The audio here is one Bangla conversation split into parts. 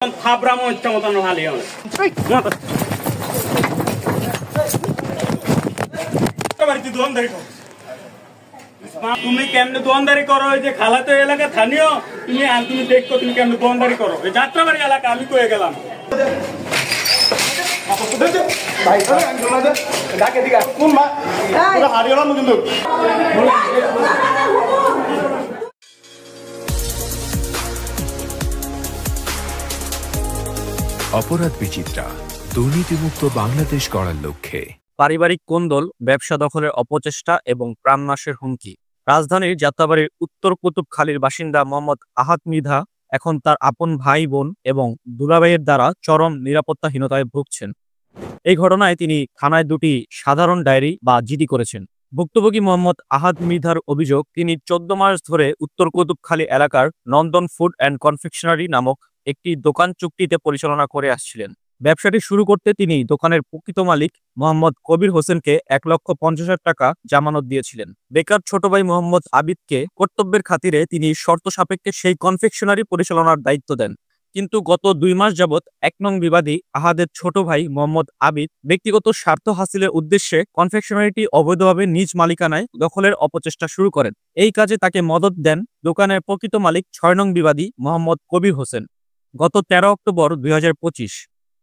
তুমি কেমনে দোয়ানদারি করো? এই যে খালাতো এলাকা স্থানীয় তুমি দেখো তুমি কেমনে দোয়ানদারি করো। এই যাত্রাবাড়ি এলাকা আমি কয়ে গেলাম। অপরাধ বিচিত্রা, দুর্নীতিমুক্ত বাংলাদেশ গড়ার লক্ষ্যে। পারিবারিক কোন্দল, ব্যবসা দখলের অপচেষ্টা এবং প্রাণনাশের হুমকি। রাজধানীর যাত্রাবাড়ির উত্তর কুতুবখালীর বাসিন্দা মোহাম্মদ আহাদ মৃধা এখন তার আপন ভাই বোন এবং দুলাভাইয়ের দ্বারা চরম নিরাপত্তাহীনতায় ভুগছেন। এই ঘটনায় তিনি থানায় দুটি সাধারণ ডায়েরি বা জিডি করেছেন। ভুক্তভোগী মোহাম্মদ আহাদ মৃধার অভিযোগ, তিনি 14 মাস ধরে উত্তর কুতুবখালী এলাকার নন্দন ফুড অ্যান্ড কনফেকশনারি নামক একটি দোকান চুক্তিতে পরিচালনা করে আসছিলেন। ব্যবসাটি শুরু করতে তিনি দোকানের প্রকৃত মালিক মোহাম্মদ কবির হোসেনকে 1,50,000 টাকা জামানত দিয়েছিলেন। বেকার ছোট ভাই মোহাম্মদ আবিদকে কর্তব্যের খাতিরে তিনি শর্ত সাপেক্ষে সেই কনফেকশনারি পরিচালনার দায়িত্ব দেন। কিন্তু গত 2 মাস যাবৎ 1 নং বিবাদী আহাদের ছোট ভাই মোহাম্মদ আবিদ ব্যক্তিগত স্বার্থ হাসিলের উদ্দেশ্যে কনফেকশনারিটি অবৈধভাবে নিজ মালিকানায় দখলের অপচেষ্টা শুরু করেন। এই কাজে তাকে মদত দেন দোকানের প্রকৃত মালিক 6 নং বিবাদী মোহাম্মদ কবির হোসেন। গত 13 অক্টোবর 2025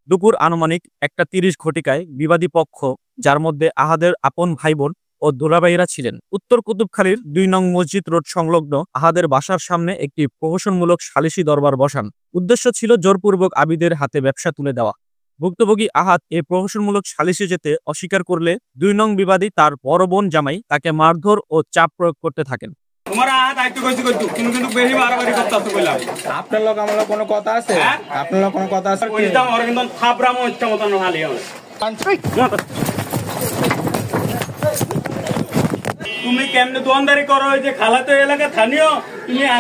দুপুর আনুমানিক 1:30 ঘটিকায় বিবাদী পক্ষ, যার মধ্যে আহাদের আপন ভাই বোন ও দুলাভাইরা ছিলেন, উত্তর কুতুবখালীর 2 নং মসজিদ রোড সংলগ্ন আহাদের বাসার সামনে একটি প্রহসনমূলক সালিশি দরবার বসান। উদ্দেশ্য ছিল জোরপূর্বক আবিদের হাতে ব্যবসা তুলে দেওয়া। ভুক্তভোগী আহাদ এই প্রহসনমূলক সালিশে যেতে অস্বীকার করলে 2 নং বিবাদী তার বড় বোন জামাই তাকে মারধর ও চাপ প্রয়োগ করতে থাকেন। আপনার লোক আমার কোনো কথা আছে? আপনার লোক কোনো কথা আছে? তুমি কেমনে দোয়ানদারি করো? এই যে খালাতো এলাকা স্থানীয়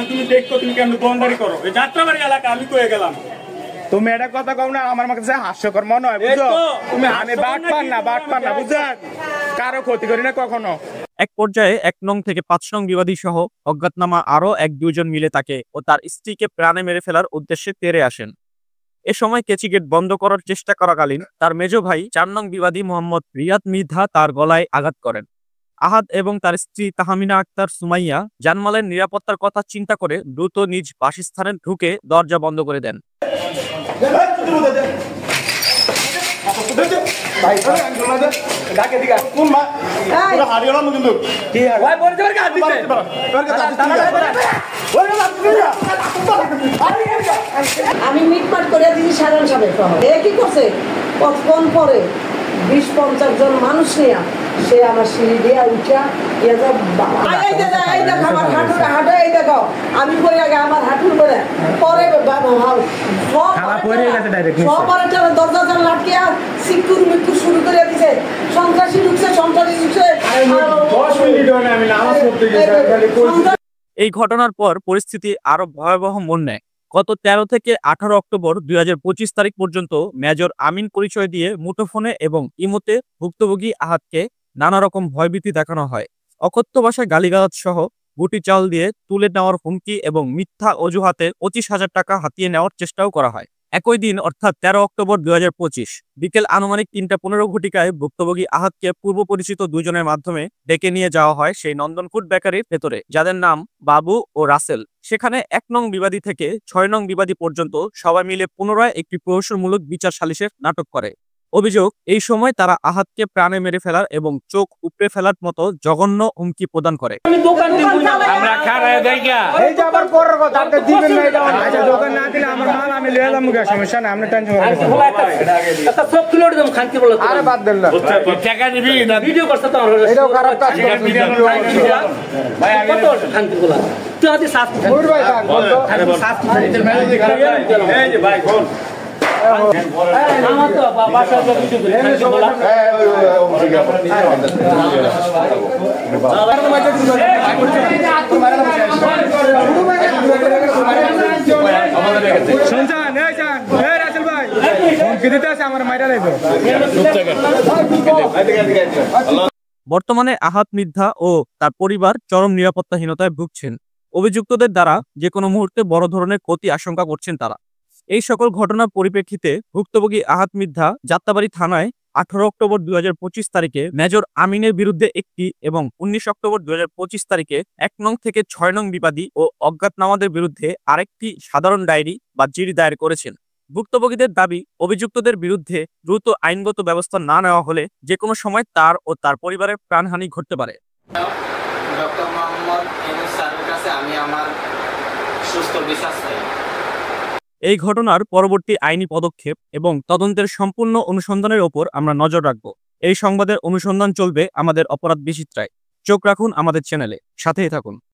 তুমি দেখো তুমি কেমনে দোয়ানদারি করো। এই যাত্রাবাড়ি এলাকা আমি কয়ে গেলাম। তুমি এটা কথা কও না, আমার কাছে হাস্যকর মনে হয়, বুঝছো? তুমি আমি বাট পান না বুঝছেন? কারো ক্ষতি করি না কখনো। এক পর্যায়ে 1 নং থেকে 5 নং বিবাদী সহ অজ্ঞাতনামা আরো 1-2 জন মিলে তাকে ও তার স্ত্রীকে প্রাণে মেরে ফেলার উদ্দেশ্যে তেড়ে আসেন। এ সময় কেচি গেট বন্ধ করার চেষ্টা করাকালীন তার মেজ ভাই 4 নং বিবাদী মোহাম্মদ রিয়াদ মৃধা তার গলায় আঘাত করেন। আহাদ এবং তার স্ত্রী তাহমিনা আক্তার সুমাইয়া জানমালের নিরাপত্তার কথা চিন্তা করে দ্রুত নিজ বাসস্থানে ঢুকে দরজা বন্ধ করে দেন। আমি মিটমাট করে দিই সাধারণ সাহেব কি করছে, কতক্ষণ পরে 20-50 জন মানুষ নিয়ে সে আমার সিঁড়ি দিয়ে উঠা আমি পরে আগে আমার হাঁটুর করে পরে দরজা লাটকিয়া সিকুর মিকুর শুরু করে দিছে। সন্ত্রাসী ঢুকছে। এই ঘটনার পর পরিস্থিতি আরো ভয়াবহ মোড় নেয়। গত 13 থেকে 18 অক্টোবর 2025 তারিখ পর্যন্ত মেজর আমিন পরিচয় দিয়ে মুঠোফোনে এবং ইমোতে ভুক্তভোগী আহাদকে নানা রকম ভয়ভীতি দেখানো হয়। অকথ্য ভাষায় গালিগালাজ সহ গুটি চাল দিয়ে তুলে নেওয়ার হুমকি এবং মিথ্যা অজুহাতে 25,000 টাকা হাতিয়ে নেওয়ার চেষ্টাও করা হয়। একই দিন অর্থাৎ 13 অক্টোবর 2025 বিকেল আনুমানিক 3:15 ঘটিকায় ভুক্তভোগী আহাদকে পূর্ব পরিচিত 2 জনের মাধ্যমে ডেকে নিয়ে যাওয়া হয় সেই নন্দন ফুড বেকারির ভেতরে, যাদের নাম বাবু ও রাসেল। সেখানে 1 নং বিবাদী থেকে 6 নং বিবাদী পর্যন্ত সবাই মিলে পুনরায় একটি প্রহসনমূলক বিচার সালিশের নাটক করে। অভিযোগ, এই সময় তারা আহাদকে প্রাণে মেরে ফেলার এবং চোখ উপড়ে ফেলার মতো জঘন্য হুমকি প্রদান করে। বর্তমানে আহাদ মৃধা ও তার পরিবার চরম নিরাপত্তাহীনতায় ভুগছেন। অভিযুক্তদের দ্বারা যে কোনো মুহূর্তে বড় ধরনের ক্ষতি আশঙ্কা করছেন তারা। এই সকল ঘটনার পরিপ্রেক্ষিতে ভুক্তভোগী আহাদ মৃধা যাত্রাবাড়ী থানায় 18 অক্টোবর 2025 তারিখে মেজর আমিনের বিরুদ্ধে একটি এবং 19 অক্টোবর 2025 তারিখে 1 নং থেকে 6 নং বিবাদী ও অজ্ঞাতনামাদের বিরুদ্ধে আরেকটি সাধারণ ডায়েরি বা জিডি দায়ের করেছেন। ভুক্তভোগীদের দাবি, অভিযুক্তদের বিরুদ্ধে দ্রুত আইনগত ব্যবস্থা না নেওয়া হলে যে কোনো সময় তার ও তার পরিবারের প্রাণহানি ঘটতে পারে। ডক্টর মোহাম্মদ ইউনূস স্যারের কাছে আমি আমার সুস্থ বিচার চাই। এই ঘটনার পরবর্তী আইনি পদক্ষেপ এবং তদন্তের সম্পূর্ণ অনুসন্ধানের ওপর আমরা নজর রাখব। এই সংবাদের অনুসন্ধান চলবে আমাদের অপরাধ বিচিত্রায়। চোখ রাখুন আমাদের চ্যানেলে, সাথেই থাকুন।